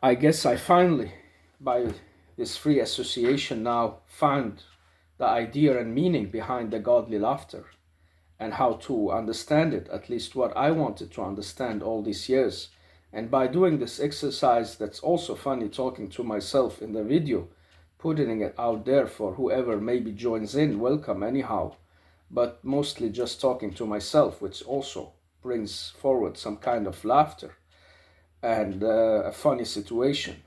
I guess I finally, by this free association now, found the idea and meaning behind the godly laughter and how to understand it, at least what I wanted to understand all these years. And by doing this exercise, that's also funny talking to myself in the video, putting it out there for whoever maybe joins in, welcome anyhow, but mostly just talking to myself, which also brings forward some kind of laughter and a funny situation.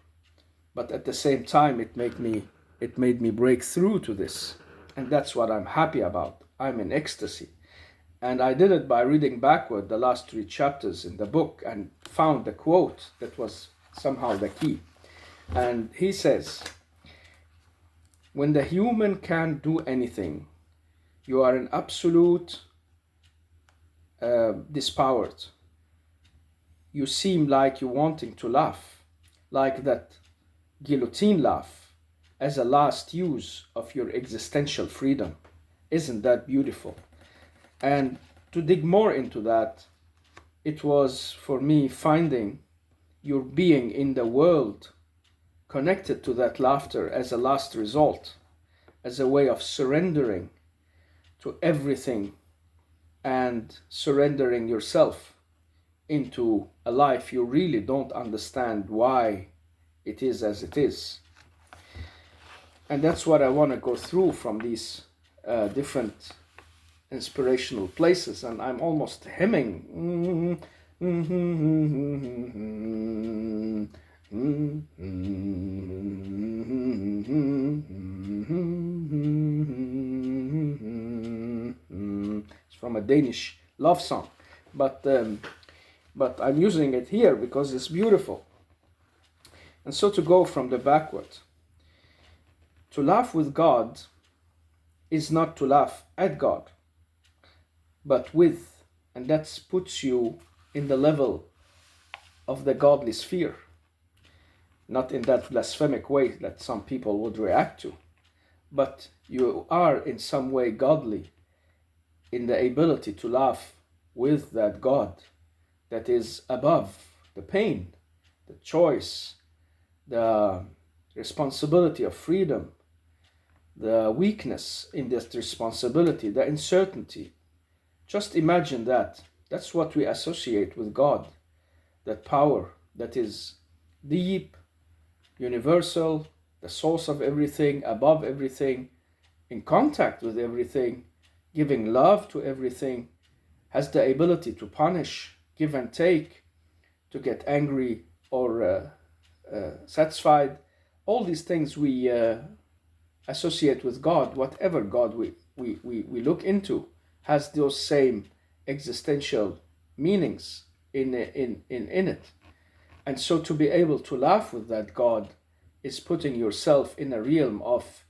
But at the same time, it made me break through to this, and that's what I'm happy about. I'm in ecstasy. And I did it by reading backward the last 3 chapters in the book and found the quote that was somehow the key. And he says, when the human can't do anything, you are in absolute dispowered. You seem like you're wanting to laugh, like that guillotine laugh, as a last use of your existential freedom. Isn't that beautiful? And to dig more into that, it was for me finding your being in the world connected to that laughter as a last result, as a way of surrendering to everything and surrendering yourself into a life you really don't understand why it is as it is. And that's what I want to go through from these different inspirational places, and I'm almost hemming. It's from a Danish love song, but I'm using it here because it's beautiful. And so to go from the backward, to laugh with God is not to laugh at God, but with, and that puts you in the level of the godly sphere, not in that blasphemic way that some people would react to, but you are in some way godly in the ability to laugh with that God that is above the pain, the choice, the responsibility of freedom, the weakness in this responsibility, the uncertainty. Just imagine that. That's what we associate with God, that power that is deep, universal, the source of everything, above everything, in contact with everything, giving love to everything, has the ability to punish, give and take, to get angry or satisfied. All these things we associate with God, whatever God we look into, has those same existential meanings in it. And so to be able to laugh with that God is putting yourself in a realm of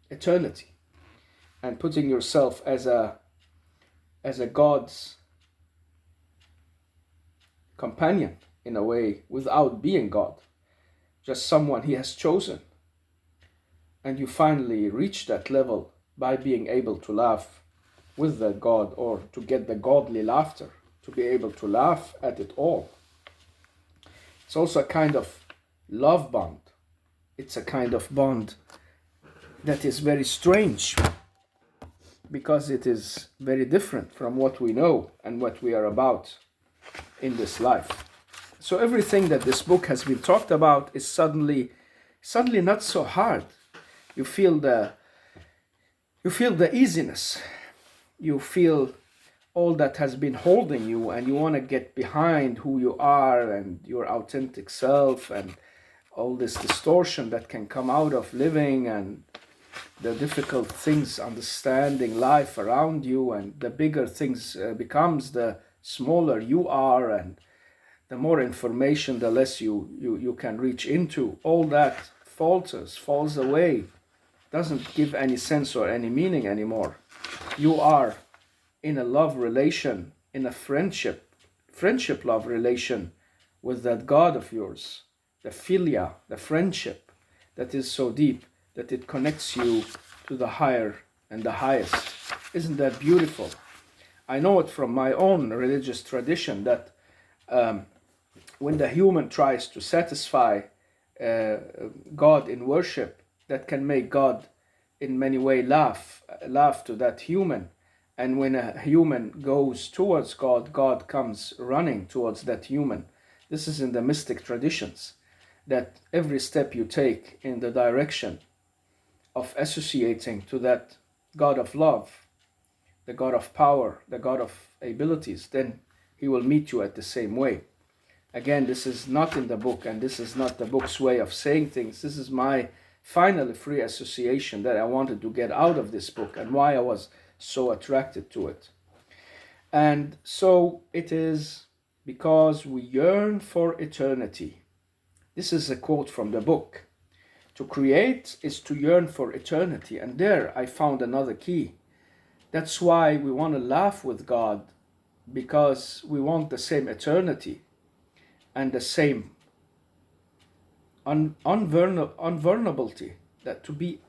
eternity and putting yourself as a God's companion in a way, without being God, just someone he has chosen. And you finally reach that level by being able to laugh with that God, or to get the godly laughter, to be able to laugh at it all. It's also a kind of love bond. It's a kind of bond that is very strange, because it is very different from what we know and what we are about in this life. So everything that this book has been talked about is suddenly not so hard. You feel the easiness. You feel all that has been holding you, and you want to get behind who you are and your authentic self, and all this distortion that can come out of living, and the difficult things understanding life around you, and the bigger things becomes, the smaller you are, and the more information, the less you can reach into. All that falls away, doesn't give any sense or any meaning anymore. You are in a love relation, in a friendship love relation with that God of yours, the philia, the friendship that is so deep that it connects you to the higher and the highest. Isn't that beautiful? I know it from my own religious tradition that when the human tries to satisfy God in worship, that can make God in many ways laugh to that human. And when a human goes towards God, God comes running towards that human. This is in the mystic traditions, that every step you take in the direction of associating to that God of love, the God of power, the God of abilities, then he will meet you at the same way. Again, this is not in the book, and this is not the book's way of saying things. This is my final free association that I wanted to get out of this book, and why I was so attracted to it. And so it is because we yearn for eternity. This is a quote from the book. To create is to yearn for eternity. And there I found another key. That's why we want to laugh with God, because we want the same eternity and the same unvulnerability, that to be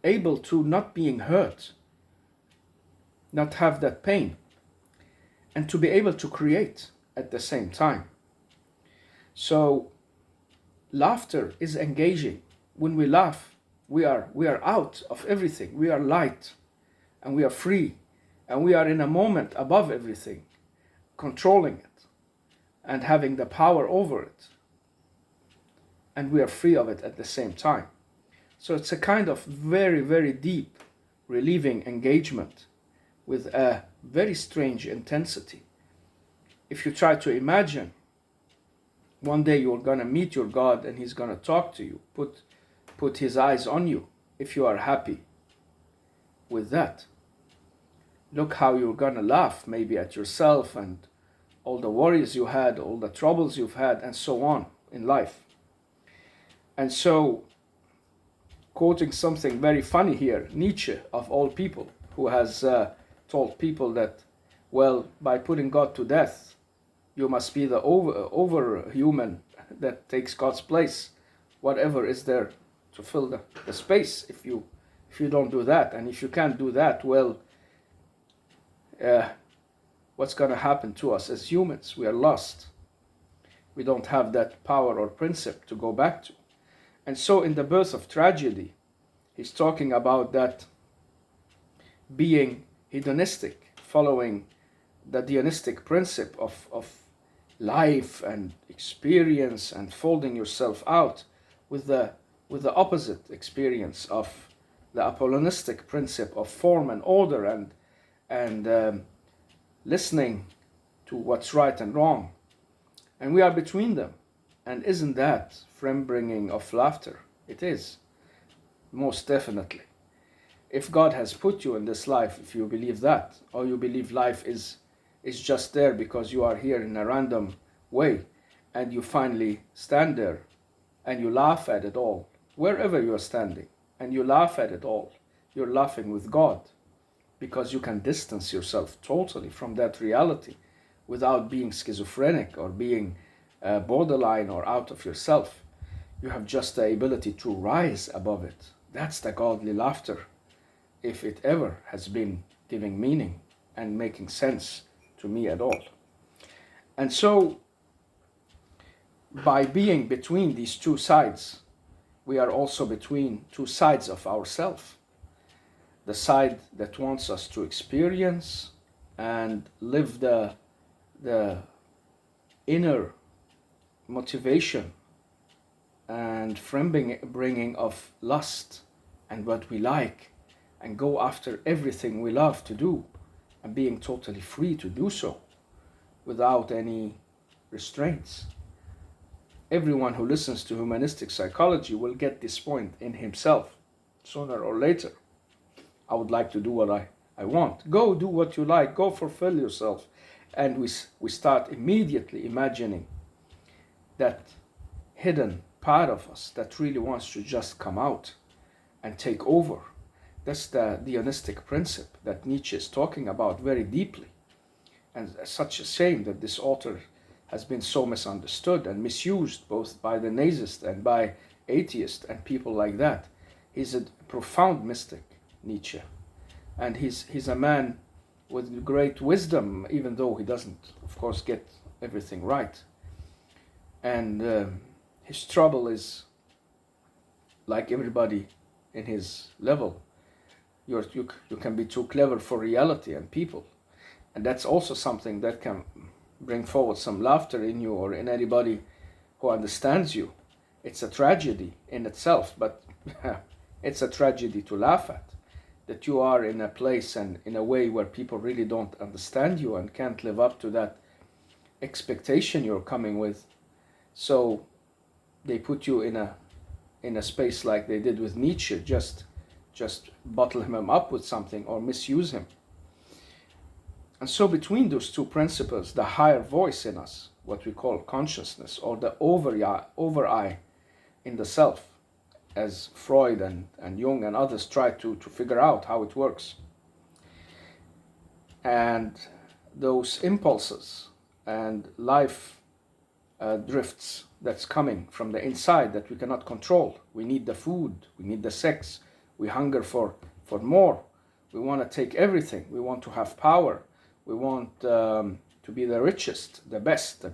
able to not being hurt, not have that pain, and to be able to create at the same time. So laughter is engaging. When we laugh, we are out of everything. We are light, and we are free, and we are in a moment above everything, controlling it and having the power over it, and we are free of it at the same time. So it's a kind of very, very deep, relieving engagement with a very strange intensity. If you try to imagine, one day you're going to meet your God and he's going to talk to you, put his eyes on you, if you are happy with that. Look how you're going to laugh maybe at yourself and all the worries you had, all the troubles you've had, and so on in life. And so, quoting something very funny here, Nietzsche, of all people, who has told people that, well, by putting God to death, you must be the over-human that takes God's place. Whatever is there to fill the space if you don't do that. And if you can't do that, well, what's going to happen to us as humans? We are lost. We don't have that power or principle to go back to. And so in The Birth of Tragedy, he's talking about that being hedonistic, following the Dionistic principle of life and experience, and folding yourself out with the opposite experience of the Apollonistic principle of form and order, and listening to what's right and wrong. And we are between them. And isn't that frame-bringing of laughter? It is, most definitely. If God has put you in this life, if you believe that, or you believe life is just there because you are here in a random way, and you finally stand there and you laugh at it all, wherever you are standing, and you laugh at it all, you're laughing with God, because you can distance yourself totally from that reality without being schizophrenic or being borderline or out of yourself. You have just the ability to rise above it. That's the godly laughter, if it ever has been giving meaning and making sense to me at all. And so, by being between these two sides, we are also between two sides of ourselves. The side that wants us to experience and live the inner motivation and bringing of lust and what we like, and go after everything we love to do, and being totally free to do so without any restraints. Everyone who listens to humanistic psychology will get this point in himself sooner or later. I would like to do what I want. Go do what you like. Go fulfill yourself. And we start immediately imagining that hidden part of us that really wants to just come out and take over. That's the Dionistic principle that Nietzsche is talking about very deeply. And such a shame that this author has been so misunderstood and misused both by the Nazists and by atheists and people like that. He's a profound mystic, Nietzsche. And he's a man with great wisdom, even though he doesn't, of course, get everything right. And his trouble is, like everybody in his level, you can be too clever for reality and people. And that's also something that can bring forward some laughter in you or in anybody who understands you. It's a tragedy in itself, but it's a tragedy to laugh at. That you are in a place and in a way where people really don't understand you and can't live up to that expectation you're coming with. So they put you in a space like they did with Nietzsche, just bottle him up with something or misuse him. And so between those two principles, the higher voice in us, what we call consciousness, or the over I in the self, as Freud and Jung and others try to figure out how it works. And those impulses and life drifts that's coming from the inside that we cannot control. We need the food, we need the sex, we hunger for more. We want to take everything, we want to have power, we want to be the richest, the best, the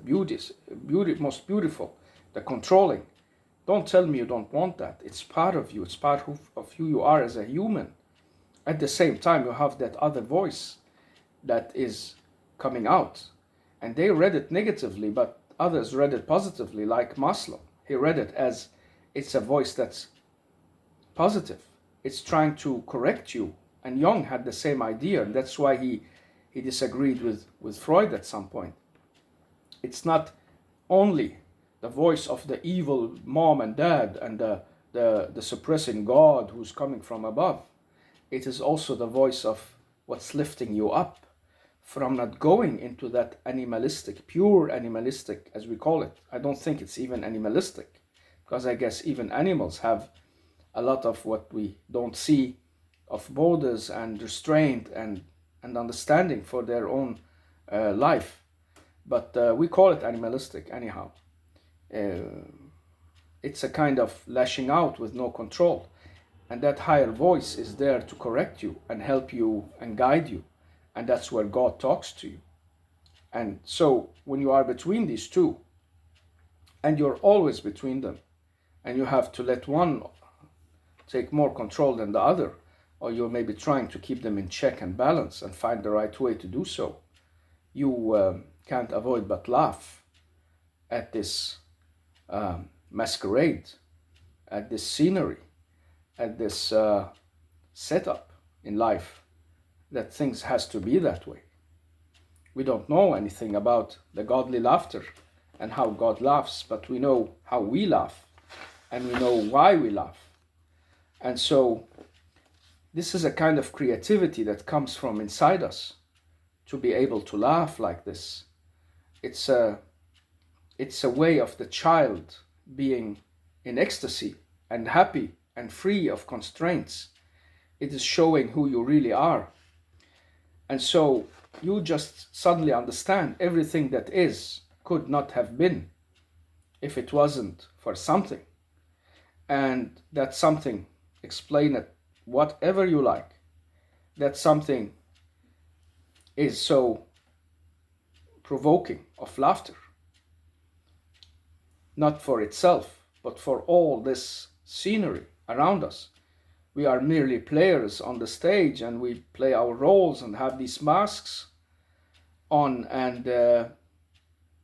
most beautiful, the controlling. Don't tell me you don't want that. It's part of you. It's part of who you are as a human. At the same time, you have that other voice that is coming out. And they read it negatively, but others read it positively, like Maslow. He read it as it's a voice that's positive. It's trying to correct you. And Jung had the same idea, and that's why he disagreed with Freud at some point. It's not only the voice of the evil mom and dad and the suppressing God who's coming from above. It is also the voice of what's lifting you up from not going into that animalistic, pure animalistic, as we call it. I don't think it's even animalistic, because I guess even animals have a lot of what we don't see of borders and restraint and understanding for their own life. But we call it animalistic anyhow. It's a kind of lashing out with no control. And that higher voice is there to correct you and help you and guide you. And that's where God talks to you. And so when you are between these two, and you're always between them, and you have to let one take more control than the other, or you're maybe trying to keep them in check and balance and find the right way to do so, you can't avoid but laugh at this masquerade, at this scenery, at this setup in life, that things has to be that way. We don't know anything about the godly laughter and how God laughs, but we know how we laugh, and we know why we laugh. And so this is a kind of creativity that comes from inside us, to be able to laugh like this. It's a way of the child being in ecstasy and happy and free of constraints. It is showing who you really are. And so you just suddenly understand everything that is could not have been if it wasn't for something. And that something, explain it whatever you like, that something is so provoking of laughter. Not for itself, but for all this scenery around us. We are merely players on the stage, and we play our roles and have these masks on, and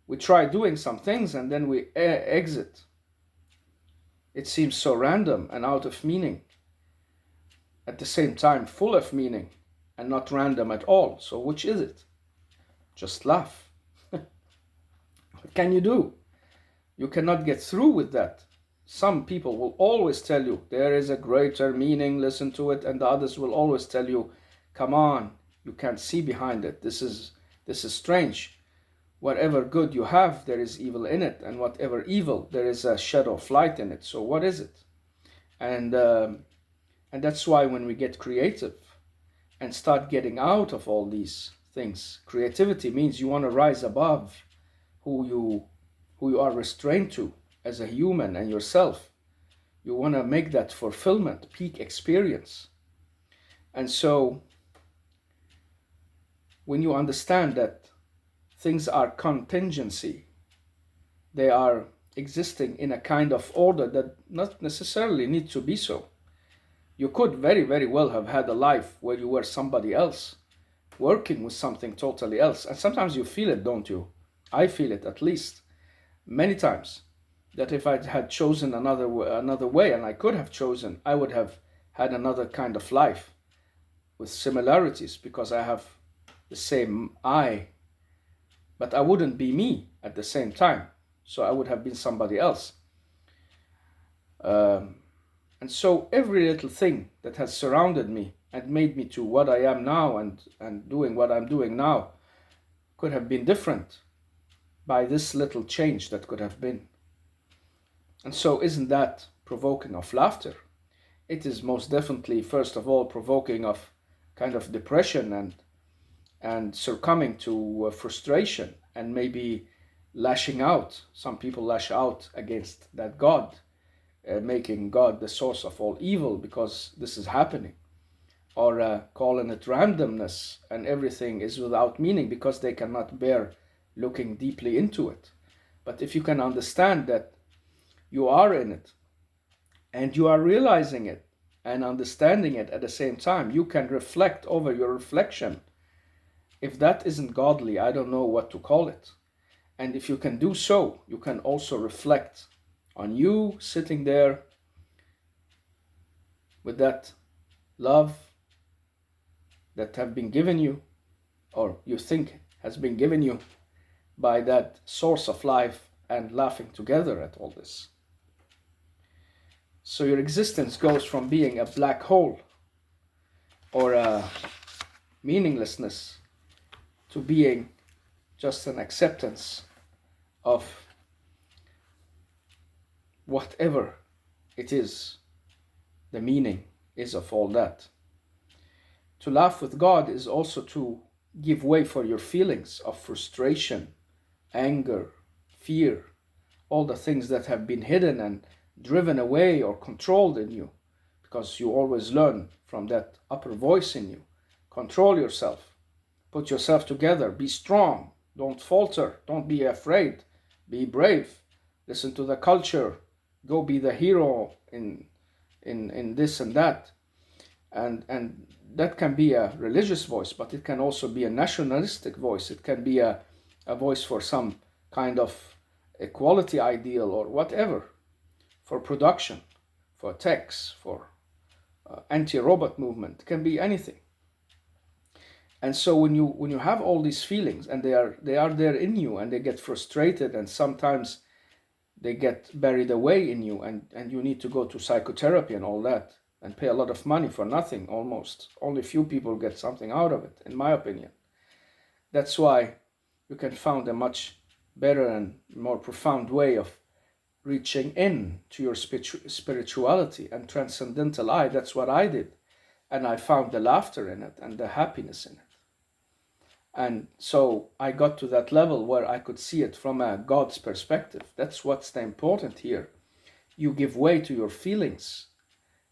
we try doing some things and then we exit. It seems so random and out of meaning, at the same time full of meaning and not random at all. So which is it? Just laugh. What can you do? You cannot get through with that. Some people will always tell you there is a greater meaning, listen to it, and the others will always tell you, come on, you can't see behind it. This is strange. Whatever good you have, there is evil in it, and whatever evil, there is a shadow of light in it. So what is it? And that's why when we get creative and start getting out of all these things, creativity means you want to rise above who you are restrained to as a human and yourself. You want to make that fulfillment, peak experience. And so when you understand that things are contingency. They are existing in a kind of order that not necessarily need to be so. You could very, very well have had a life where you were somebody else, working with something totally else. And sometimes you feel it, don't you? I feel it, at least many times, that if I had chosen another way, and I could have chosen, I would have had another kind of life with similarities, because I have the same I, but I wouldn't be me at the same time. So I would have been somebody else. And so every little thing that has surrounded me and made me to what I am now and doing what I'm doing now could have been different by this little change that could have been. And so isn't that provoking of laughter? It is most definitely, first of all, provoking of kind of depression and succumbing to frustration and maybe lashing out. Some people lash out against that God, making God the source of all evil because this is happening, or calling it randomness and everything is without meaning because they cannot bear looking deeply into it. But if you can understand that you are in it and you are realizing it and understanding it at the same time, you can reflect over your reflection. If that isn't godly, I don't know what to call it. And if you can do so, you can also reflect on you sitting there with that love that have been given you, or you think has been given you by that source of life, and laughing together at all this. So your existence goes from being a black hole or a meaninglessness to being just an acceptance of whatever it is, the meaning is of all that. To laugh with God is also to give way for your feelings of frustration, anger, fear, all the things that have been hidden and driven away or controlled in you, because you always learn from that upper voice in you. Control yourself, put yourself together, be strong, don't falter, don't be afraid, be brave, listen to the culture, go be the hero in this and that. And that can be a religious voice, but it can also be a nationalistic voice. It can be a voice for some kind of equality ideal or whatever, for production, for techs, for anti-robot movement. It can be anything. And so when you have all these feelings and they are there in you, and they get frustrated, and sometimes they get buried away in you, and you need to go to psychotherapy and all that, and pay a lot of money for nothing almost. Only few people get something out of it, in my opinion. That's why you can find a much better and more profound way of reaching in to your spirituality and transcendental I. That's what I did. And I found the laughter in it and the happiness in it. And so I got to that level where I could see it from a God's perspective. That's what's the important here. You give way to your feelings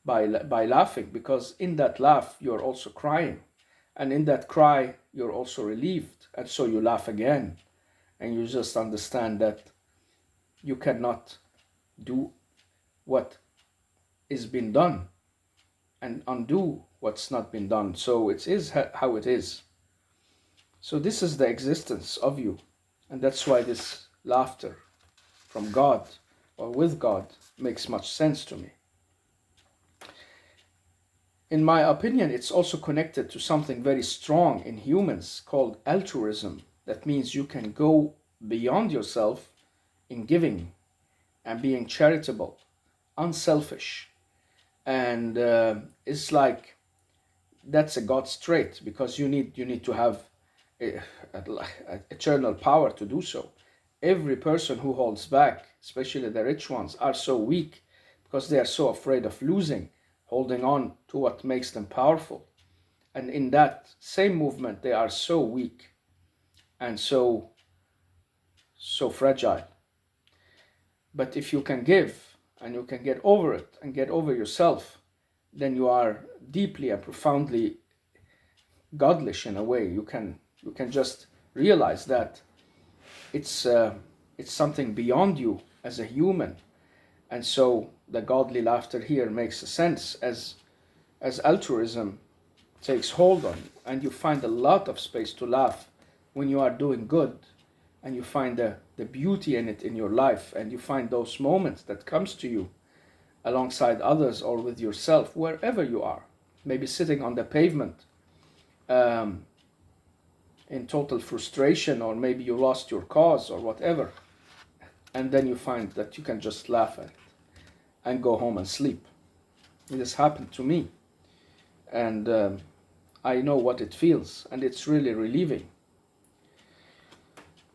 by laughing, because in that laugh you're also crying, and in that cry you're also relieved, and so you laugh again, and you just understand that you cannot do what is been done and undo what's not been done. So it is how it is. So this is the existence of you, and that's why this laughter from God or with God makes much sense to me. In my opinion, it's also connected to something very strong in humans called altruism. That means you can go beyond yourself in giving and being charitable, unselfish. And it's like that's a God's trait, because you need to have a eternal power to do so. Every person who holds back, especially the rich ones, are so weak because they are so afraid of losing, holding on to what makes them powerful. And in that same movement, they are so weak and so fragile. But if you can give and you can get over it and get over yourself, then you are deeply and profoundly godlish in a way. You can just realize that it's something beyond you as a human. And so the godly laughter here makes a sense as altruism takes hold on you, and you find a lot of space to laugh when you are doing good, and you find the beauty in it in your life, and you find those moments that comes to you alongside others or with yourself, wherever you are, maybe sitting on the pavement in total frustration, or maybe you lost your cause or whatever, and then you find that you can just laugh at it and go home and sleep. It has happened to me, and I know what it feels, and it's really relieving.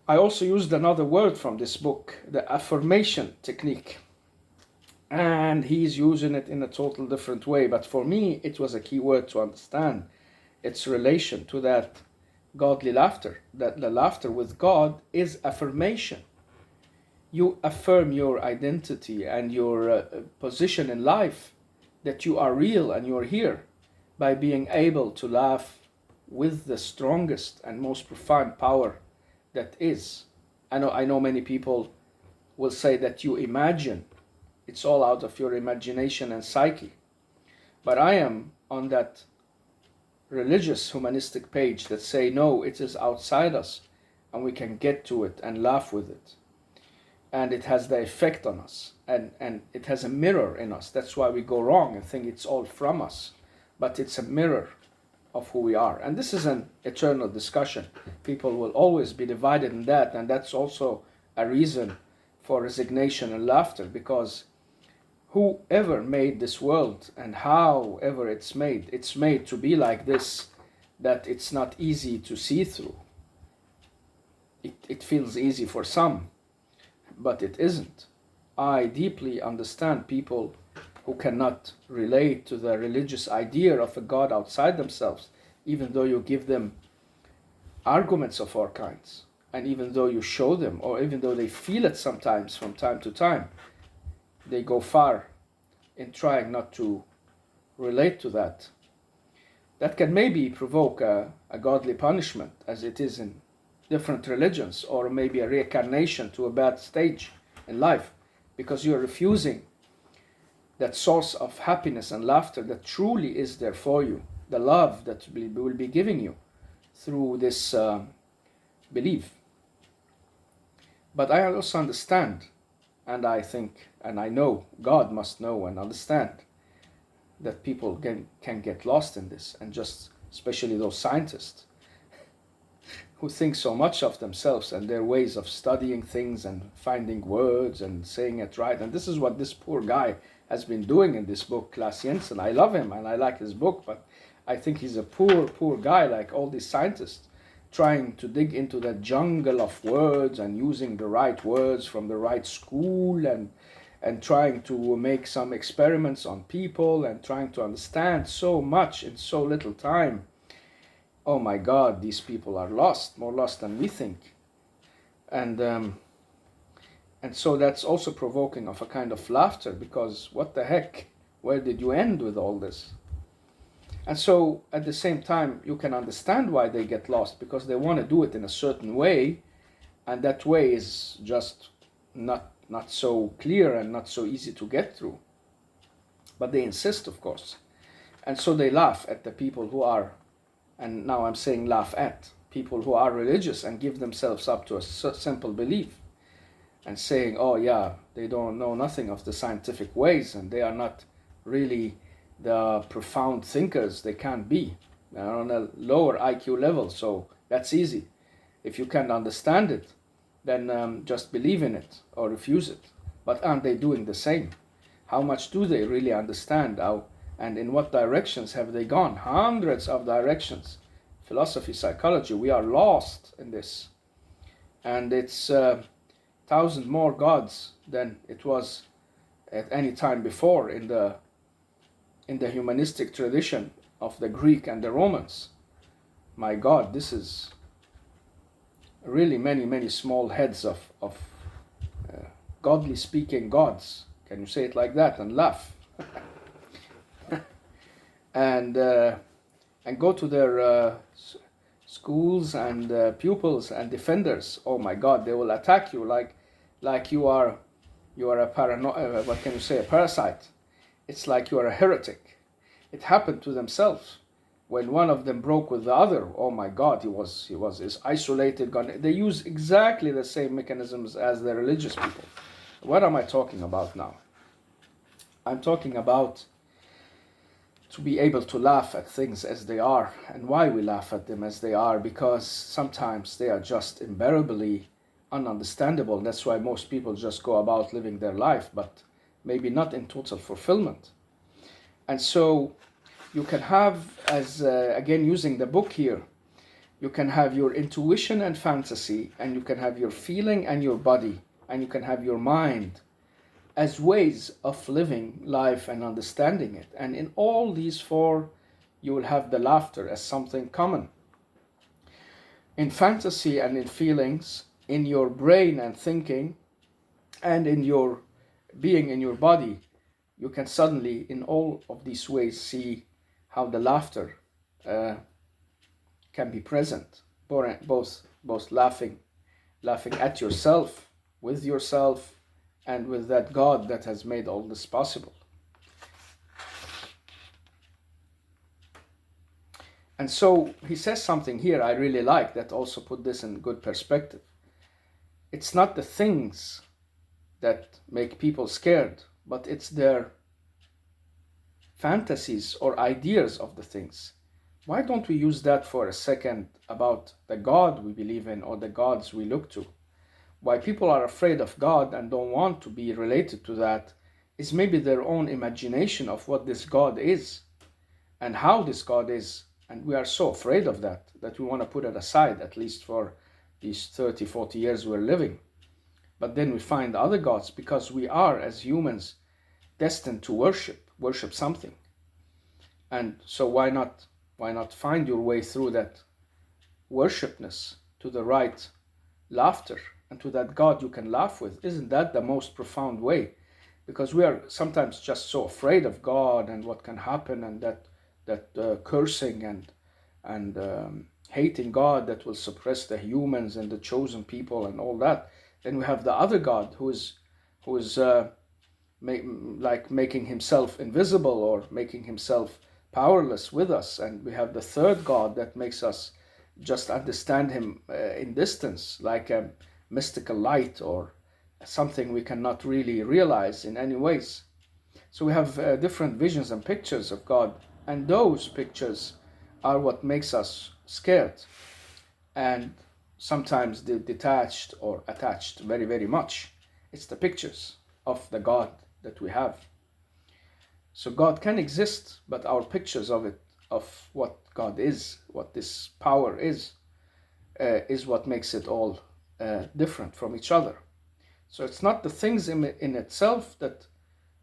I also used another word from this book, the affirmation technique, and he's using it in a total different way, but for me it was a key word to understand its relation to that godly laughter, that the laughter with God is affirmation. You affirm your identity and your position in life, that you are real and you're here, by being able to laugh with the strongest and most profound power that is. I know many people will say that you imagine, it's all out of your imagination and psyche, but I am on that religious humanistic page that say no, it is outside us and we can get to it and laugh with it, and it has the effect on us, and it has a mirror in us. That's why we go wrong and think it's all from us, but it's a mirror of who we are. And this is an eternal discussion. People will always be divided in that, and that's also a reason for resignation and laughter, because whoever made this world and however it's made to be like this, that it's not easy to see through. It feels easy for some, but it isn't. I deeply understand people who cannot relate to the religious idea of a God outside themselves, even though you give them arguments of all kinds, and even though you show them, or even though they feel it sometimes from time to time, they go far in trying not to relate to that. That can maybe provoke a godly punishment, as it is in different religions, or maybe a reincarnation to a bad stage in life, because you're refusing that source of happiness and laughter that truly is there for you, the love that we will be giving you through this belief. But I also understand, and I think, and I know God must know and understand, that people can get lost in this, and just especially those scientists who think so much of themselves and their ways of studying things and finding words and saying it right. And this is what this poor guy has been doing in this book, Class Janssen. I love him and I like his book, but I think he's a poor guy, like all these scientists, trying to dig into that jungle of words and using the right words from the right school, and trying to make some experiments on people and trying to understand so much in so little time. Oh my God, these people are lost, more lost than we think. And so that's also provoking of a kind of laughter, because what the heck, where did you end with all this? And so at the same time, you can understand why they get lost, because they want to do it in a certain way, and that way is just not so clear and not so easy to get through. But they insist, of course. And so they laugh at the people who are, and now I'm saying laugh at, people who are religious and give themselves up to a simple belief, and saying, oh yeah, they don't know nothing of the scientific ways, and they are not really the profound thinkers they can't be. They're on a lower IQ level, so that's easy. If you can't understand it, then just believe in it or refuse it. But aren't they doing the same? How much do they really understand? And in what directions have they gone? Hundreds of directions. Philosophy, psychology, we are lost in this. And it's 1,000 more gods than it was at any time before in the humanistic tradition of the Greek and the Romans. My God, this is really many small heads of godly speaking gods. Can you say it like that and laugh? And go to their schools and pupils and defenders. Oh my God, they will attack you like you are a what can you say, a parasite. It's like you are a heretic. It happened to themselves when one of them broke with the other. Oh my God, he was is isolated. They use exactly the same mechanisms as the religious people. What am I talking about now? I'm talking about to be able to laugh at things as they are, and why we laugh at them as they are, because sometimes they are just unbearably ununderstandable. That's why most people just go about living their life, but maybe not in total fulfillment. And so you can have, as again using the book here, you can have your intuition and fantasy, and you can have your feeling and your body, and you can have your mind as ways of living life and understanding it. And in all these four, you will have the laughter as something common. In fantasy and in feelings, in your brain and thinking, and in your being, in your body, you can suddenly, in all of these ways, see how the laughter can be present. Both laughing at yourself, with yourself, and with that God that has made all this possible. And so he says something here I really like that also put this in good perspective. It's not the things that make people scared, but it's their fantasies or ideas of the things. Why don't we use that for a second about the God we believe in or the gods we look to? Why people are afraid of God and don't want to be related to that is maybe their own imagination of what this God is and how this God is. And we are so afraid of that we want to put it aside, at least for these 30, 40 years we're living. But then we find other gods, because we are, as humans, destined to worship something. And so why not find your way through that worshipness to the right laughter and to that God you can laugh with? Isn't that the most profound way? Because we are sometimes just so afraid of God and what can happen, and that cursing and hating God that will suppress the humans and the chosen people and all that. Then we have the other God who is like making himself invisible or making himself powerless with us. And we have the third God that makes us just understand him in distance, like a mystical light or something we cannot really realize in any ways. So we have different visions and pictures of God, and those pictures are what makes us scared and sometimes detached or attached very, very much. It's the pictures of the God that we have. So God can exist, but our pictures of it, of what God is, what this power is what makes it all different from each other. So it's not the things in itself that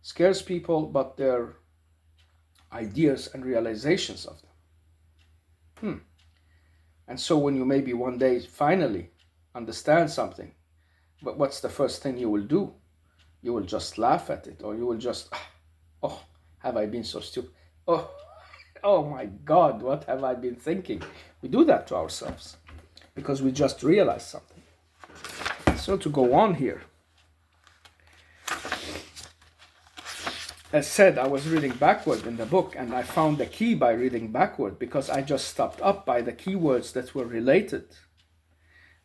scares people, but their ideas and realizations of them. And so when you maybe one day finally understand something, but what's the first thing you will do? You will just laugh at it, or you will just, oh, have I been so stupid? Oh my God, what have I been thinking? We do that to ourselves because we just realized something. So to go on here, as said, I was reading backward in the book, and I found the key by reading backward, because I just stopped up by the keywords that were related.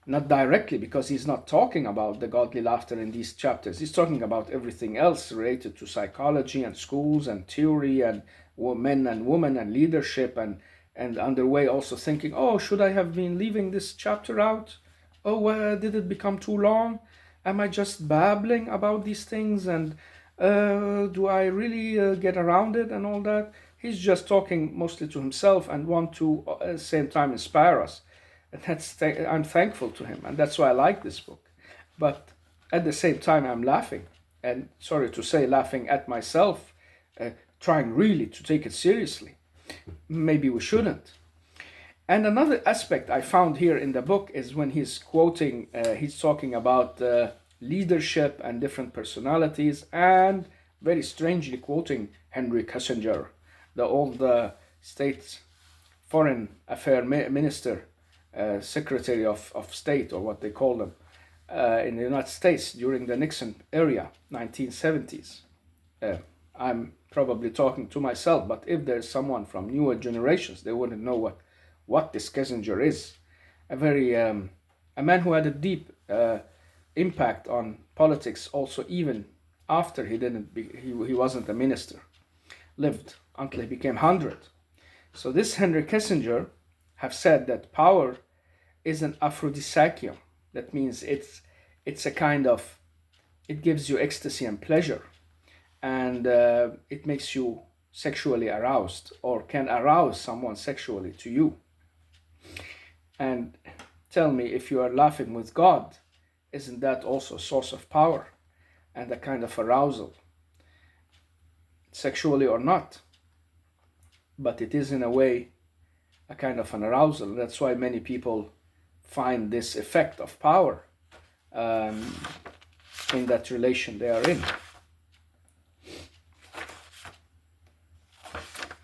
Not directly, because he's not talking about the godly laughter in these chapters. He's talking about everything else related to psychology and schools and theory and men and women and leadership, and underway also thinking, oh, should I have been leaving this chapter out? Oh, did it become too long? Am I just babbling about these things? And do I really get around it and all that? He's just talking mostly to himself and want to at the same time inspire us. And I'm thankful to him, and that's why I like this book. But at the same time, I'm laughing, and sorry to say, laughing at myself, trying really to take it seriously. Maybe we shouldn't. And another aspect I found here in the book is when he's quoting, he's talking about leadership and different personalities, and very strangely quoting Henry Kissinger, the old state foreign affair minister Secretary of State, or what they call them, in the United States during the Nixon era, 1970s. I'm probably talking to myself, but if there's someone from newer generations, they wouldn't know what this Kissinger is. A man who had a deep impact on politics, also even after he wasn't a minister, lived until he became 100. So this Henry Kissinger have said that power is an aphrodisiac. That means it's a kind of, it gives you ecstasy and pleasure, and it makes you sexually aroused, or can arouse someone sexually to you. And tell me, if you are laughing with God, isn't that also a source of power and a kind of arousal, sexually or not? But it is in a way a kind of an arousal. That's why many people find this effect of power in that relation they are in.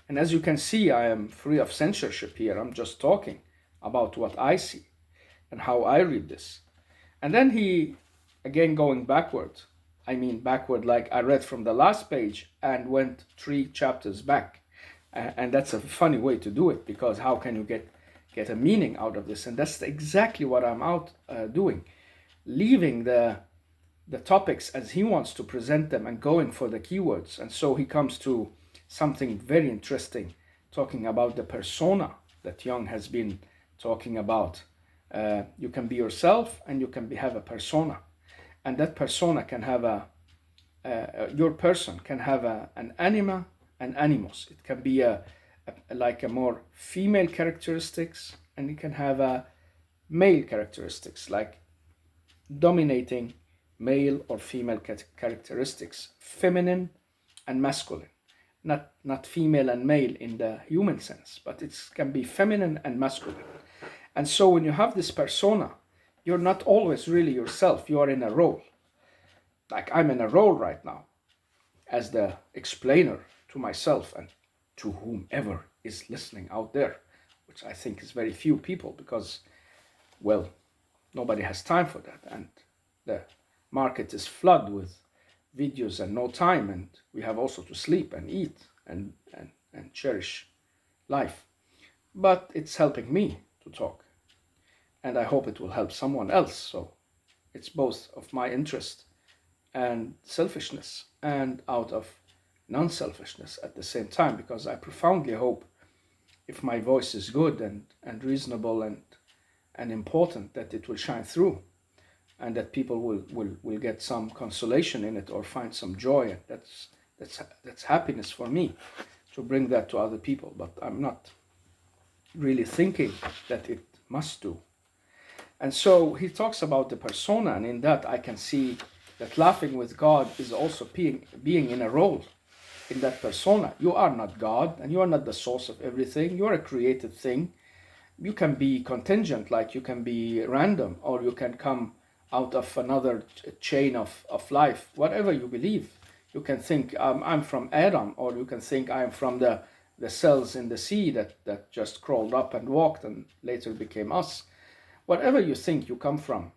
And as you can see, I am free of censorship here. I'm just talking about what I see and how I read this. And then he, again going backward like I read from the last page and went 3 chapters back. And that's a funny way to do it, because how can you get a meaning out of this? And that's exactly what I'm doing, leaving the topics as he wants to present them and going for the keywords. And so he comes to something very interesting, talking about the persona that Jung has been talking about. You can be yourself, and you can have a persona, and that persona can have your person can have an anima and animus. It can be like a more female characteristics, and it can have a male characteristics, like dominating male or female characteristics, feminine and masculine. Not female and male in the human sense, but it can be feminine and masculine. And so when you have this persona, you're not always really yourself. You are in a role. Like I'm in a role right now as the explainer to myself and to whomever is listening out there, which I think is very few people, because, well, nobody has time for that, and the market is flooded with videos and no time, and we have also to sleep and eat and cherish life. But it's helping me to talk, and I hope it will help someone else. So it's both of my interest and selfishness, and out of non-selfishness at the same time, because I profoundly hope, if my voice is good and reasonable and important, that it will shine through, and that people will get some consolation in it, or find some joy. That's happiness for me to bring that to other people, but I'm not really thinking that it must do. And so he talks about the persona, and in that I can see that laughing with God is also being in a role in that persona. You are not God, and you are not the source of everything. You are a created thing. You can be contingent, like you can be random, or you can come out of another chain of life, whatever you believe. You can think I'm from Adam, or you can think I'm from the cells in the sea that just crawled up and walked and later became us. Whatever you think you come from.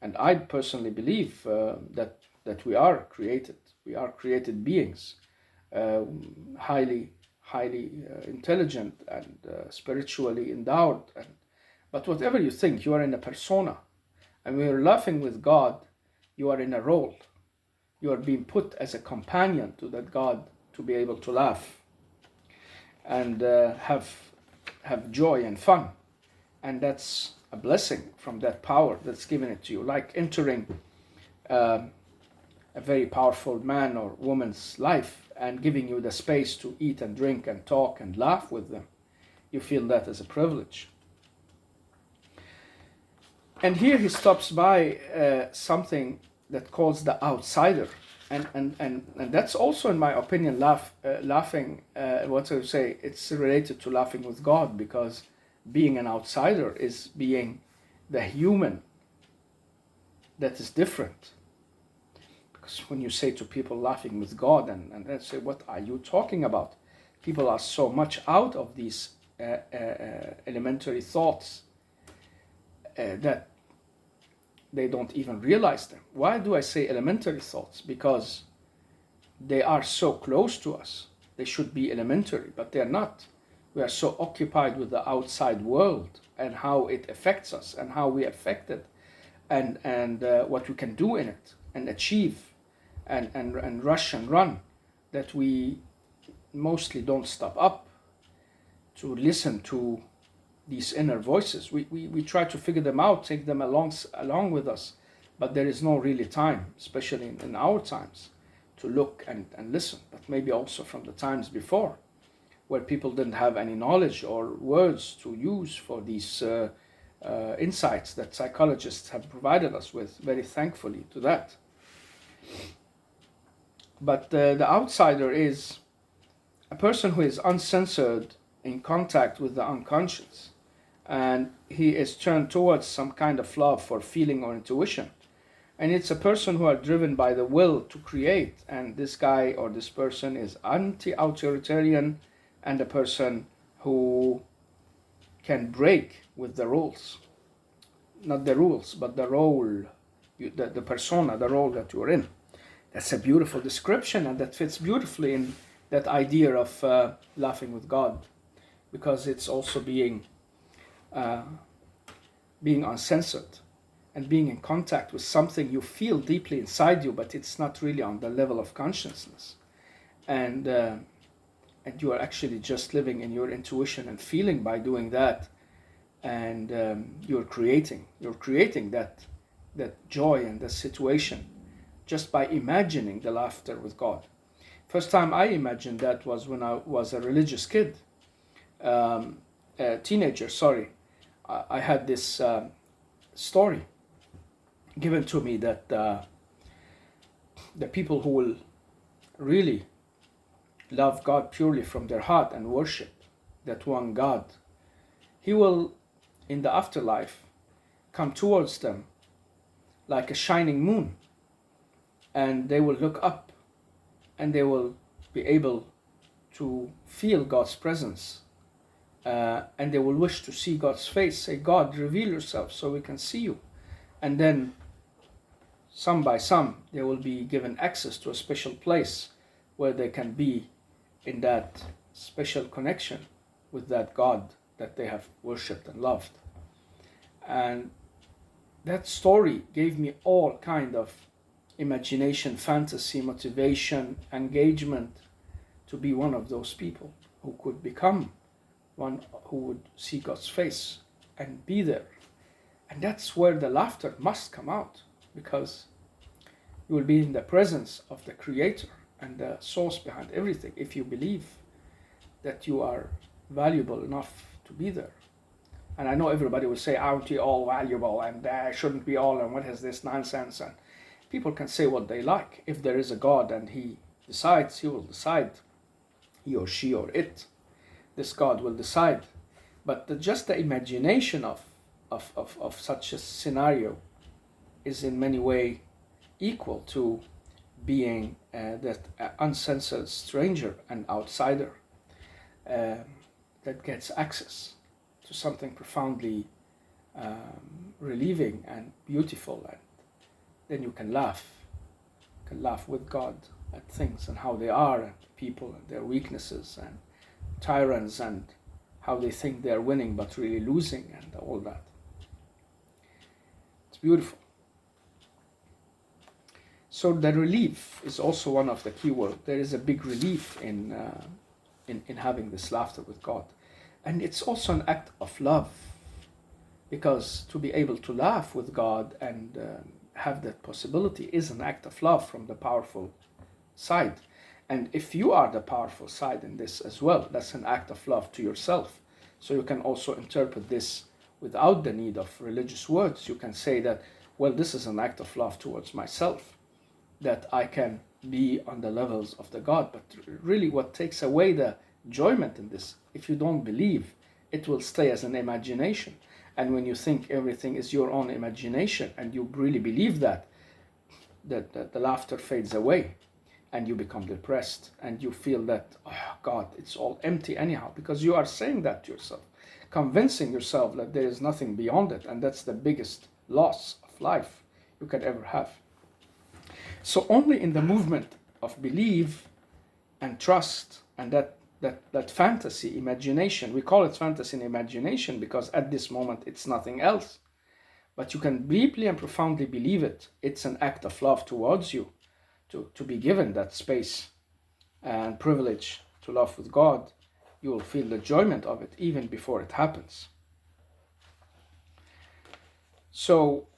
And I personally believe that we are created. We are created beings, highly intelligent and spiritually endowed. But whatever you think, you are in a persona. And when you're laughing with God, you are in a role. You are being put as a companion to that God to be able to laugh and have joy and fun. And that's a blessing from that power that's given it to you, like entering a very powerful man or woman's life and giving you the space to eat and drink and talk and laugh with them. You feel that as a privilege. And here he stops by something that calls the outsider, and that's also, in my opinion, laughing. What I say, it's related to laughing with God, because being an outsider is being the human that is different. Because when you say to people laughing with God, and they say, what are you talking about? People are so much out of these elementary thoughts that they don't even realize them. Why do I say elementary thoughts? Because they are so close to us. They should be elementary, but they're not. We are so occupied with the outside world and how it affects us and how we affect it, and what we can do in it and achieve and rush and run, that we mostly don't stop up to listen to these inner voices. We try to figure them out, take them along with us, but there is no really time, especially in our times, to look and listen. But maybe also from the times before, where people didn't have any knowledge or words to use for these insights that psychologists have provided us with, very thankfully to that. But the outsider is a person who is uncensored in contact with the unconscious, and he is turned towards some kind of love for feeling or intuition. And it's a person who are driven by the will to create, and this guy or this person is anti-authoritarian, and a person who can break with the rules. Not the rules, but the role, the persona, the role that you're in. That's a beautiful description, and that fits beautifully in that idea of laughing with God, because it's also being uncensored and being in contact with something you feel deeply inside you, but it's not really on the level of consciousness, and you are actually just living in your intuition and feeling by doing that, and you're creating that joy and the situation just by imagining the laughter with God. First time I imagined that was when I was a religious kid, a teenager, sorry. I had this story given to me that the people who will really love God purely from their heart and worship that one God, He will, in the afterlife, come towards them like a shining moon, and they will look up and they will be able to feel God's presence, and they will wish to see God's face, say, God, reveal yourself so we can see you. And then some by some they will be given access to a special place where they can be in that special connection with that God that they have worshipped and loved. And that story gave me all kind of imagination, fantasy, motivation, engagement to be one of those people who could become one who would see God's face and be there. And that's where the laughter must come out, because you will be in the presence of the Creator and the source behind everything, if you believe that you are valuable enough to be there. And I know everybody will say, aren't you all valuable, and I shouldn't be all, and what is this nonsense? And people can say what they like. If there is a God and He decides, He will decide, he or she or it, this God will decide. But just the imagination of such a scenario is in many ways equal to being that uncensored stranger and outsider that gets access to something profoundly relieving and beautiful, and then you can laugh with God at things and how they are, and people and their weaknesses and tyrants and how they think they're winning but really losing, and all that. It's beautiful. So the relief is also one of the key words. There is a big relief in having this laughter with God. And it's also an act of love, because to be able to laugh with God and have that possibility is an act of love from the powerful side. And if you are the powerful side in this as well, that's an act of love to yourself. So you can also interpret this without the need of religious words. You can say that, well, this is an act of love towards myself, that I can be on the levels of the God. But really what takes away the enjoyment in this, if you don't believe, it will stay as an imagination. And when you think everything is your own imagination and you really believe that the laughter fades away and you become depressed and you feel that, oh God, it's all empty anyhow, because you are saying that to yourself. convincing yourself that there is nothing beyond it, and that's the biggest loss of life you can ever have. So only in the movement of belief and trust and that fantasy, imagination, we call it fantasy and imagination because at this moment it's nothing else, but you can deeply and profoundly believe it. It's an act of love towards you to be given that space and privilege to love with God. You will feel the enjoyment of it even before it happens. So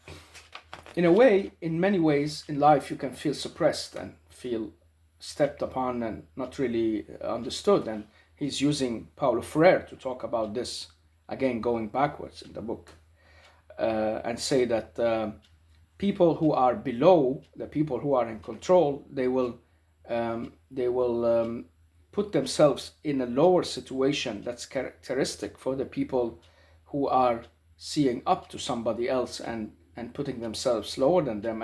in a way, in many ways in life, you can feel suppressed and feel stepped upon and not really understood. And he's using Paulo Freire to talk about this, again, going backwards in the book, and say that people who are below, the people who are in control, they will put themselves in a lower situation that's characteristic for the people who are seeing up to somebody else and putting themselves lower than them.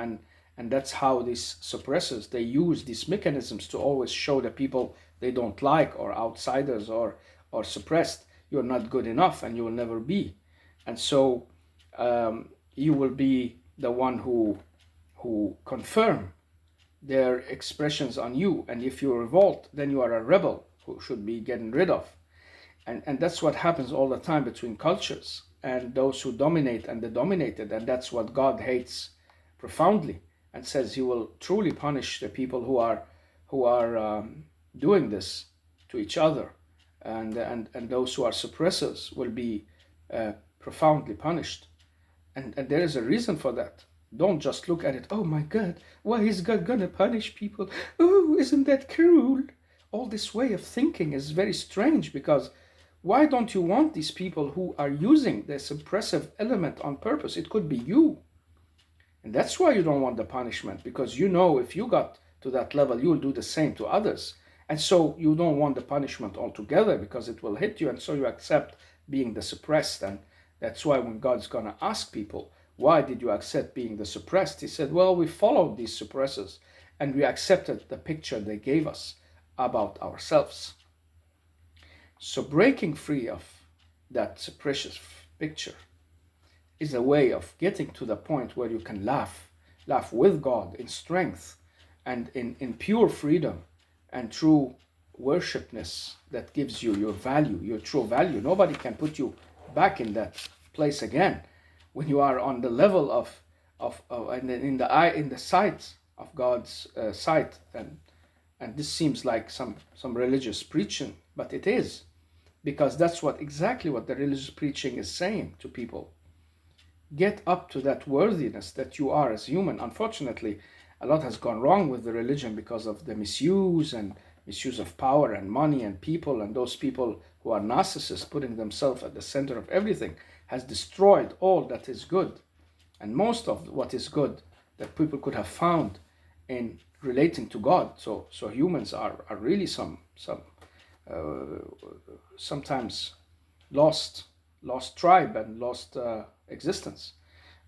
And that's how these suppressors, they use these mechanisms to always show the people they don't like or outsiders or suppressed, you're not good enough and you will never be. And so you will be the one who confirm their expressions on you. And if you revolt, then you are a rebel who should be getting rid of. And that's what happens all the time between cultures and those who dominate and the dominated. And that's what God hates profoundly and says he will truly punish the people who are doing this to each other. And those who are suppressors will be profoundly punished. And there is a reason for that. Don't just look at it, oh my God, why is God gonna punish people? Oh, isn't that cruel? All this way of thinking is very strange, because why don't you want these people who are using the suppressive element on purpose? It could be you. And that's why you don't want the punishment, because you know if you got to that level, you will do the same to others. And so you don't want the punishment altogether because it will hit you, and so you accept being the suppressed. And that's why when God's gonna ask people, why did you accept being the suppressed? He said, well, we followed these suppressors and we accepted the picture they gave us about ourselves. So breaking free of that suppressive picture is a way of getting to the point where you can laugh with God in strength and in pure freedom and true worshipness that gives you your value, your true value. Nobody can put you back in that place again. When you are on the level of and in the sight of God's sight, and this seems like some religious preaching, but it is, because that's exactly what the religious preaching is saying to people. Get up to that worthiness that you are as human. Unfortunately, a lot has gone wrong with the religion because of the misuse of power and money and people, and those people who are narcissists putting themselves at the center of everything has destroyed all that is good. And most of what is good that people could have found in relating to God. So humans are really sometimes lost tribe and lost existence,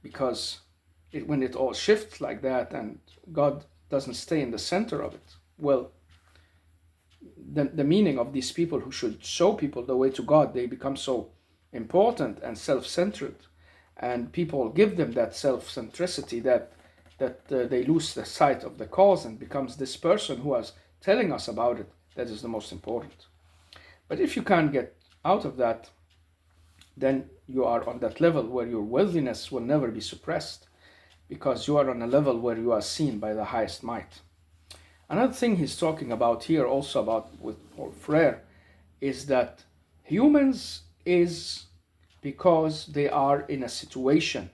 because when it all shifts like that and God doesn't stay in the center of it, well, the meaning of these people who should show people the way to God, they become so important and self-centered, and people give them that self-centricity that they lose the sight of the cause and becomes this person who is telling us about it that is the most important. But if you can't get out of that, then you are on that level where your worthiness will never be suppressed, because you are on a level where you are seen by the highest might. Another thing he's talking about here, also about with Paul Freire, is that humans is because they are in a situation,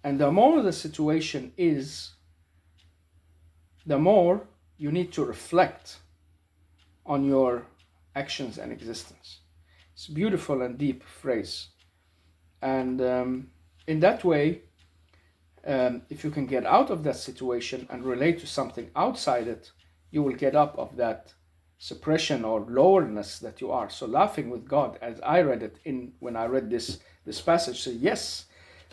and the more the situation is, the more you need to reflect on your actions and existence. It's a beautiful and deep phrase, and in that way, if you can get out of that situation and relate to something outside it, you will get up of that suppression or lowerness that you are. So laughing with God, as I read it when I read this passage, so yes,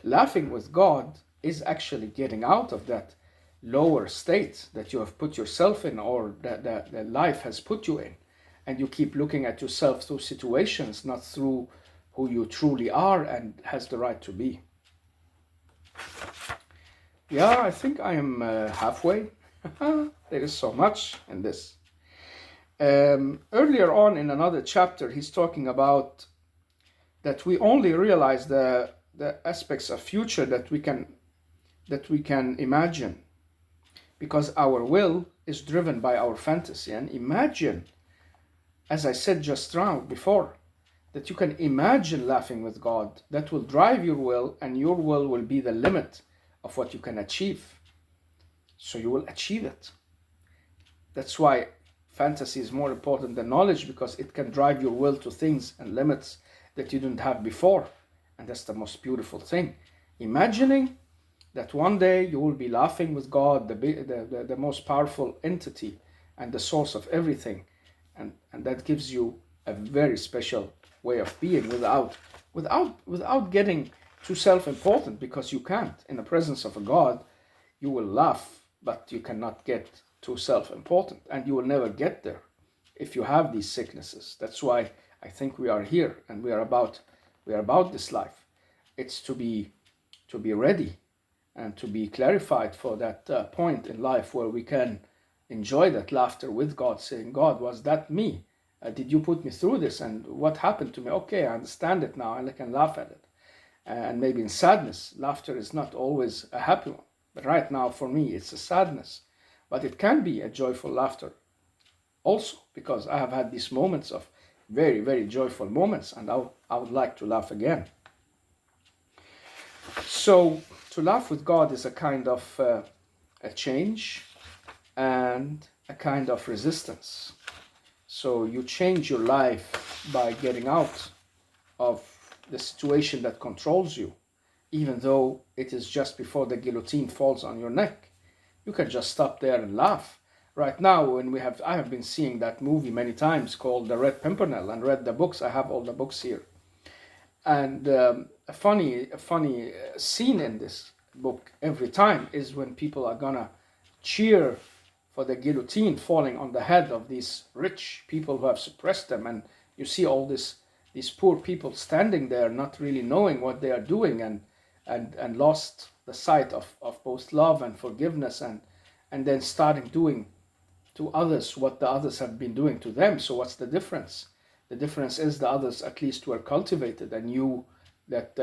laughing with God is actually getting out of that lower state that you have put yourself in, or that life has put you in, and you keep looking at yourself through situations, not through who you truly are and has the right to be. Yeah, I think I am halfway. There is so much in this. Earlier on in another chapter, he's talking about that we only realize the aspects of future that we can imagine, because our will is driven by our fantasy. And imagine, as I said just now before, that you can imagine laughing with God. That will drive your will, and your will be the limit of what you can achieve. So you will achieve it. That's why fantasy is more important than knowledge, because it can drive your will to things and limits that you didn't have before. And that's the most beautiful thing. Imagining that one day you will be laughing with God, the most powerful entity and the source of everything. And that gives you a very special way of being without getting too self-important, because you can't. In the presence of a God, you will laugh, but you cannot get too self-important, and you will never get there if you have these sicknesses. That's why I think we are here, and we are about this life. It's to be ready and to be clarified for that point in life where we can enjoy that laughter with God, saying, God, was that me? Did you put me through this? And what happened to me? Okay, I understand it now, and I can laugh at it. And maybe in sadness, laughter is not always a happy one. But right now, for me, it's a sadness. But it can be a joyful laughter also, because I have had these moments of very, very joyful moments, and I would like to laugh again. So to laugh with God is a kind of a change and a kind of resistance. So you change your life by getting out of the situation that controls you, even though it is just before the guillotine falls on your neck. You can just stop there and laugh. Right now, I have been seeing that movie many times called The Red Pimpernel, and read the books. I have all the books here. And a funny scene in this book every time is when people are gonna cheer for the guillotine falling on the head of these rich people who have suppressed them, and you see all these poor people standing there not really knowing what they are doing, and lost the sight of both love and forgiveness, and then starting doing to others what the others have been doing to them. So what's the difference? The difference is the others at least were cultivated and knew that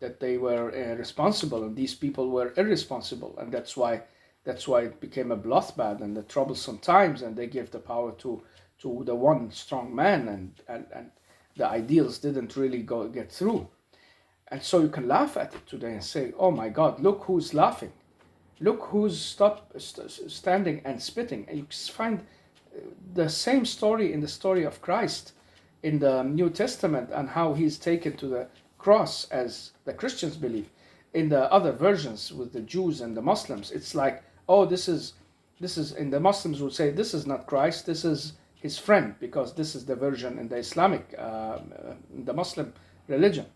they were responsible, and these people were irresponsible, and that's why it became a bloodbath and the troublesome times, and they gave the power to the one strong man, and the ideals didn't really get through. And so you can laugh at it today and say, oh my God, look who's laughing. Look who's standing and spitting. And you find the same story in the story of Christ in the New Testament, and how he's taken to the cross, as the Christians believe. In the other versions with the Jews and the Muslims, it's like, oh, this is, and the Muslims would say, this is not Christ, this is his friend, because this is the version in the Islamic, the Muslim religion,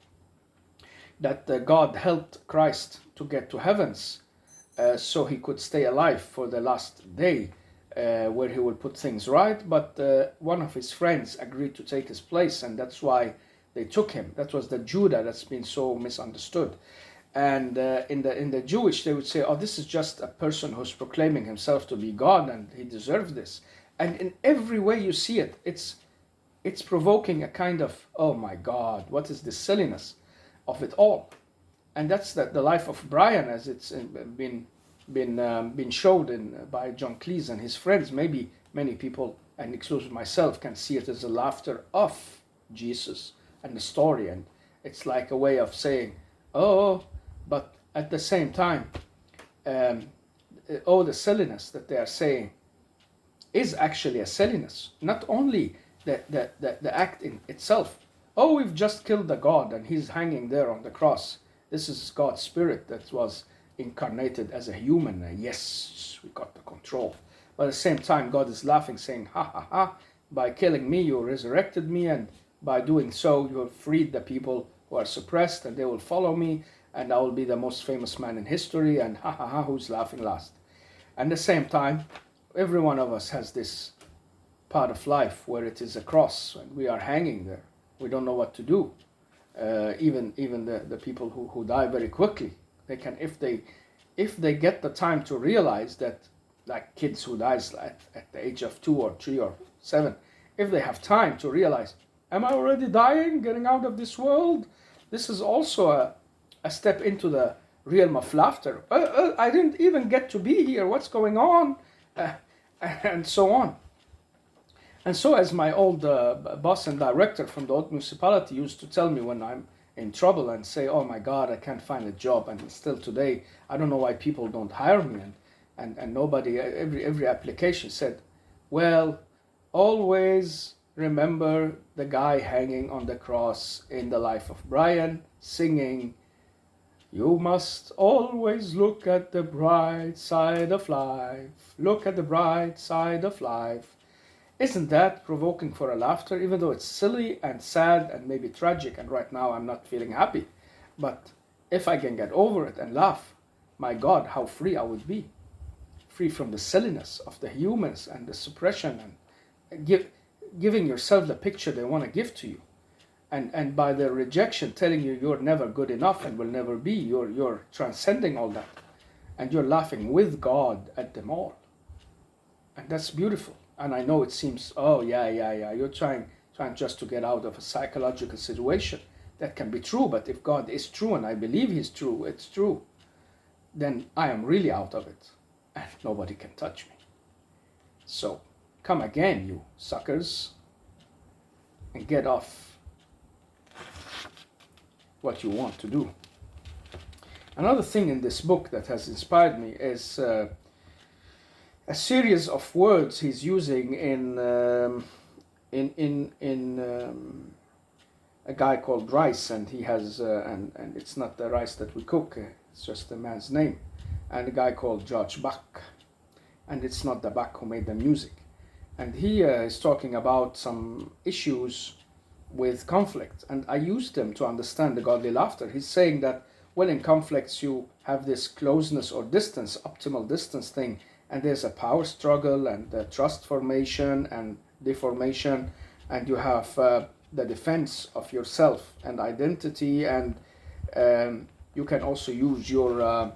that God helped Christ to get to heavens, so he could stay alive for the last day, where he would put things right. But one of his friends agreed to take his place, and that's why they took him. That was the Judah that's been so misunderstood. And in the Jewish, they would say, oh, this is just a person who's proclaiming himself to be God, and he deserves this. And in every way you see it, it's provoking a kind of, oh my God, what is the silliness of it all? And that's the life of Brian, as it's been showed by John Cleese and his friends. Maybe many people, and including myself, can see it as a laughter of Jesus and the story, and it's like a way of saying, oh, but at the same time, the silliness that they are saying is actually a silliness. Not only the act in itself. Oh, we've just killed the God and he's hanging there on the cross. This is God's spirit that was incarnated as a human. Yes, we got the control. But at the same time, God is laughing, saying, ha ha ha, by killing me, you resurrected me, and by doing so, you have freed the people who are suppressed, and they will follow me, and I will be the most famous man in history, and ha ha ha, who's laughing last? And at the same time, every one of us has this part of life where it is a cross, and we are hanging there. We don't know what to do. Even the people who die very quickly, they can, if they get the time to realize that, like kids who dies at the age of 2 or 3 or 7, if they have time to realize, am I already dying, getting out of this world? This is also a step into the realm of laughter. I didn't even get to be here, what's going on? And so on. And so, as my old boss and director from the old municipality used to tell me when I'm in trouble and say, oh my God, I can't find a job, and still today, I don't know why people don't hire me, and nobody, every application said, well, always remember the guy hanging on the cross in The Life of Brian, singing, you must always look at the bright side of life, look at the bright side of life. Isn't that provoking for a laughter, even though it's silly and sad and maybe tragic, and right now I'm not feeling happy? But if I can get over it and laugh, my God, how free I would be. Free from the silliness of the humans and the suppression, and giving yourself the picture they want to give to you. And by their rejection telling you you're never good enough and will never be, you're transcending all that. And you're laughing with God at them all. And that's beautiful. And I know it seems, oh yeah, you're trying just to get out of a psychological situation. That can be true, but if God is true, and I believe He's true, it's true, then I am really out of it, and nobody can touch me. So, come again, you suckers, and get off what you want to do. Another thing in this book that has inspired me is a series of words he's using in a guy called Rice, and he has and it's not the rice that we cook, it's just the man's name, and a guy called George Bach, and it's not the Bach who made the music, and he is talking about some issues with conflict, and I used them to understand the godly laughter. He's saying that, well, in conflicts you have this closeness or distance, optimal distance thing, and there's a power struggle and trust formation and deformation, and you have the defense of yourself and identity, and you can also use your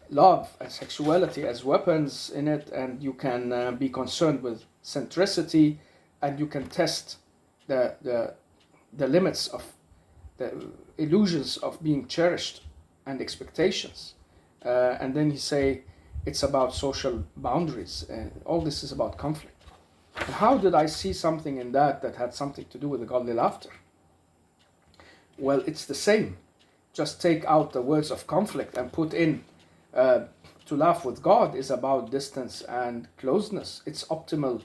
love and sexuality as weapons in it, and you can be concerned with centricity, and you can test the limits of the illusions of being cherished and expectations. And then he say it's about social boundaries. All this is about conflict. And how did I see something in that had something to do with the godly laughter? Well, it's the same. Just take out the words of conflict and put in to laugh with God is about distance and closeness. It's optimal,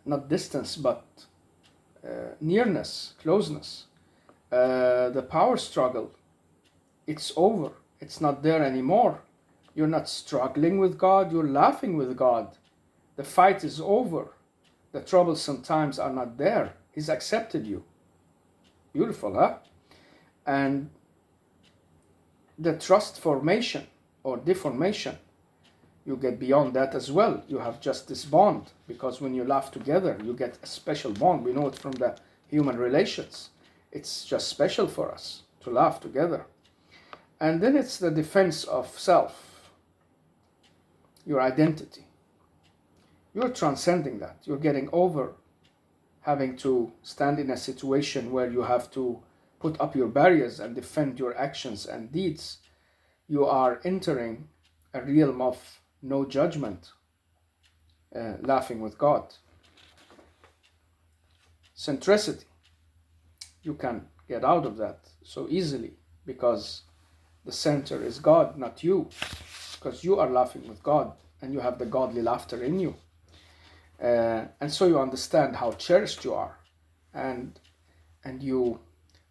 not distance, but nearness, closeness. The power struggle, it's over. It's not there anymore. You're not struggling with God, you're laughing with God. The fight is over. The troublesome times are not there. He's accepted you. Beautiful, huh? And the trust formation or deformation, you get beyond that as well. You have just this bond, because when you laugh together, you get a special bond. We know it from the human relations. It's just special for us to laugh together. And then it's the defense of self, your identity. You're transcending that. You're getting over having to stand in a situation where you have to put up your barriers and defend your actions and deeds. You are entering a realm of no judgment, laughing with God. Centricity. You can get out of that so easily because the center is God, not you, because you are laughing with God and you have the godly laughter in you. And so you understand how cherished you are, and you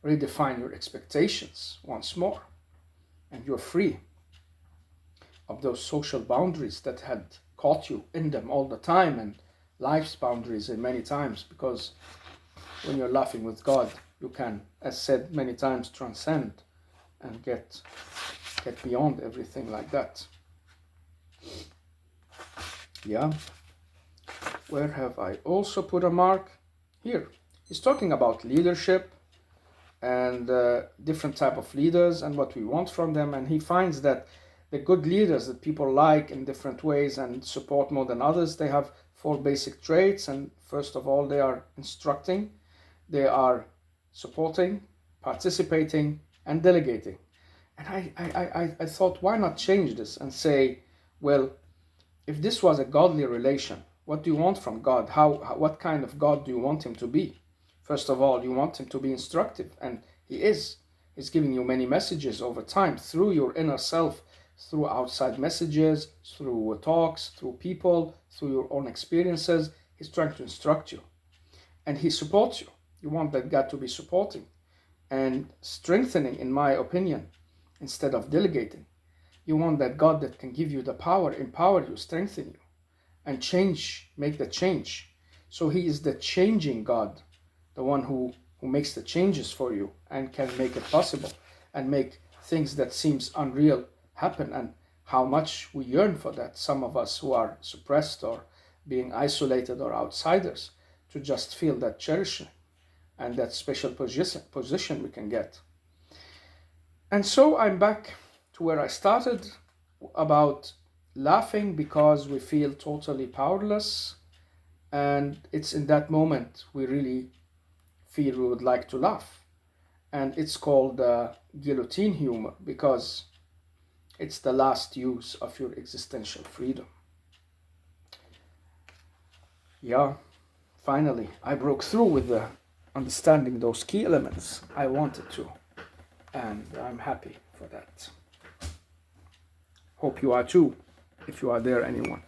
redefine your expectations once more, and you're free of those social boundaries that had caught you in them all the time, and life's boundaries in many times, because when you're laughing with God, you can, as said many times, transcend and get beyond everything like that. Yeah. Where have I also put a mark? Here. He's talking about leadership and different type of leaders and what we want from them. And he finds that the good leaders that people like in different ways and support more than others, they have 4 basic traits. And first of all, they are instructing, they are supporting, participating, and delegating. And I thought, why not change this and say, well, if this was a godly relation, what do you want from God? What kind of God do you want him to be? First of all, you want him to be instructive, and he is. He's giving you many messages over time through your inner self, through outside messages, through talks, through people, through your own experiences. He's trying to instruct you. And he supports you. You want that God to be supporting and strengthening, in my opinion, instead of delegating. You want that God that can give you the power, empower you, strengthen you, and change, make the change. So he is the changing God, the one who makes the changes for you and can make it possible and make things that seems unreal happen. And how much we yearn for that, some of us who are suppressed or being isolated or outsiders, to just feel that cherishing and that special position we can get. And so I'm back to where I started, about laughing because we feel totally powerless, and it's in that moment we really feel we would like to laugh. And it's called guillotine humor, because it's the last use of your existential freedom. Yeah, finally I broke through with the understanding those key elements I wanted to, and I'm happy for that. Hope you are too, if you are there, anyone.